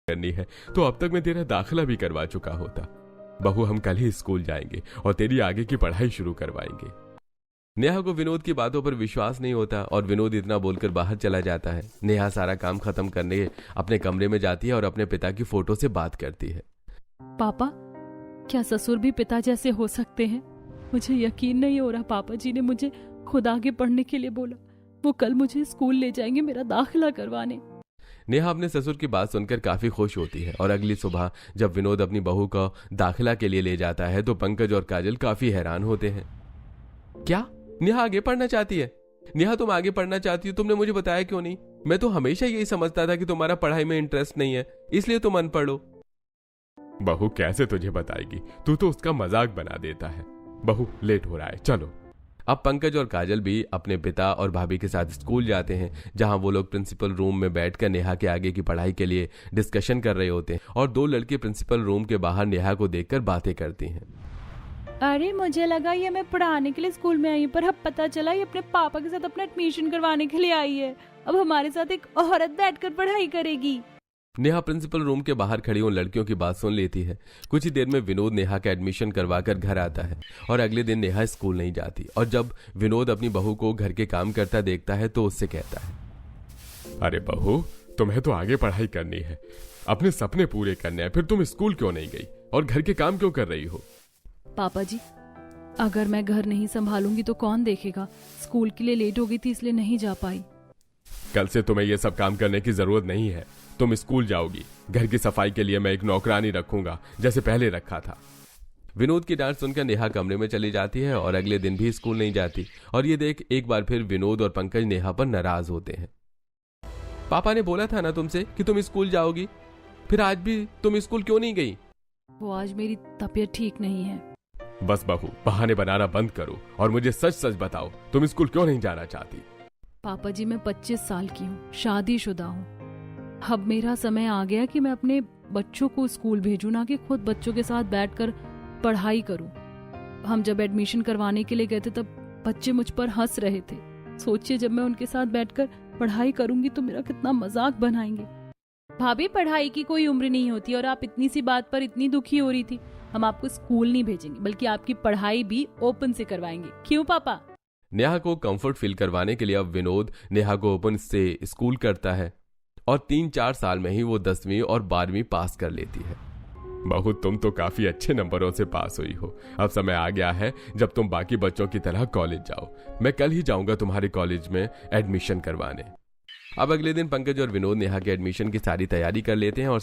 करनी है तो अब तक मैं तेरा दाखिला भी करवा चुका होता। बहू, हम कल ही स्कूल जाएंगे और तेरी आगे की पढ़ाई शुरू करवाएंगे। नेहा को विनोद की बातों पर विश्वास नहीं होता और विनोद इतना बोलकर बाहर चला जाता है। नेहा सारा काम खत्म करने अपने कमरे में जाती है और अपने पिता की फोटो से बात करती है। पापा, क्या ससुर भी पिता जैसे हो सकते हैं? मुझे यकीन नहीं हो रहा। पापा जी ने मुझे खुद आगे पढ़ने के लिए बोला। वो कल मुझे स्कूल ले जाएंगे मेरा दाखिला करवाने। नेहा अपने ससुर की बात सुनकर काफी खुश होती है और अगली सुबह जब विनोद अपनी बहू को दाखिला के लिए ले जाता है तो पंकज और काजल काफी हैरान होते हैं। क्या नेहा आगे पढ़ना चाहती है? नेहा, तुम आगे पढ़ना चाहती हो, तुमने मुझे बताया क्यों नहीं? मैं तो हमेशा यही समझता था कि तुम्हारा पढ़ाई में इंटरेस्ट नहीं है, इसलिए तुम अनपढ़ हो। बहू कैसे तुझे बताएगी, तू तो उसका मजाक बना देता है। बहू, लेट हो रहा है, चलो। अब पंकज और काजल भी अपने पिता और भाभी के साथ स्कूल जाते हैं, जहां वो लोग प्रिंसिपल रूम में बैठकर नेहा के आगे की पढ़ाई के लिए डिस्कशन कर रहे होते हैं और दो लड़के प्रिंसिपल रूम के बाहर नेहा को देखकर बातें करती हैं। अरे, मुझे लगा ये मैं पढ़ाने के लिए स्कूल में आई हूँ, पर अब पता चला ये अपने पापा के साथ अपना एडमिशन करवाने के लिए आई है। अब हमारे साथ एक औरत बैठकर पढ़ाई करेगी। नेहा प्रिंसिपल रूम के बाहर खड़ी उन लड़कियों की बात सुन लेती है। कुछ ही देर में विनोद नेहा का एडमिशन करवाकर घर आता है और अगले दिन नेहा स्कूल नहीं जाती। और जब विनोद अपनी बहू को घर के काम करता देखता है तो उससे कहता है, अरे बहू, तुम्हें तो आगे पढ़ाई करनी है, अपने सपने पूरे करने हैं, फिर तुम स्कूल क्यों नहीं गई और घर के काम क्यों कर रही हो? पापा जी, अगर मैं घर नहीं संभालूंगी तो कौन देखेगा? स्कूल के लिए लेट हो गई थी इसलिए नहीं जा पाई। कल से तुम्हें यह सब काम करने की जरूरत नहीं है, तुम स्कूल जाओगी। घर की सफाई के लिए मैं एक नौकरानी रखूंगा जैसे पहले रखा था। विनोद की डांट सुनकर नेहा कमरे में चली जाती है और अगले दिन भी स्कूल नहीं जाती। और ये देख एक बार फिर विनोद और पंकज नेहा पर नाराज होते हैं। पापा ने बोला था ना तुमसे कि तुम स्कूल जाओगी, फिर आज भी तुम स्कूल क्यों नहीं गई? वो आज मेरी तबीयत ठीक नहीं है। बस बहू, बहाने बनाना बंद करो और मुझे सच सच बताओ, तुम स्कूल क्यों नहीं जाना चाहती? पापा जी, मैं 25 साल की हूँ, शादीशुदा हूँ। अब मेरा समय आ गया कि मैं अपने बच्चों को स्कूल भेजूं, ना कि खुद बच्चों के साथ बैठकर पढ़ाई करूं। हम जब एडमिशन करवाने के लिए गए थे तब बच्चे मुझ पर हंस रहे थे। सोचिए, जब मैं उनके साथ बैठकर पढ़ाई करूंगी तो मेरा कितना मजाक बनाएंगे। भाभी, पढ़ाई की कोई उम्र नहीं होती और आप इतनी सी बात पर इतनी दुखी हो रही थी। हम आपको स्कूल नहीं भेजेंगे, बल्कि आपकी पढ़ाई भी ओपन से करवाएंगे। क्यों पापा? नेहा को कंफर्ट फील करवाने के लिए अब विनोद नेहा को ओपन से स्कूल करता है और 3-4 साल में ही वो 10वीं और 12वीं पास कर लेती है। बहू, तुम तो काफी अच्छे नंबरों से पास हुई हो। अब समय आ गया है जब तुम बाकी बच्चों की तरह कॉलेज जाओ। मैं कल ही जाऊंगा तुम्हारे कॉलेज में एडमिशन करवाने। अब अगले दिन पंकज और विनोद नेहा के एडमिशन की सारी तैयारी कर लेते हैं और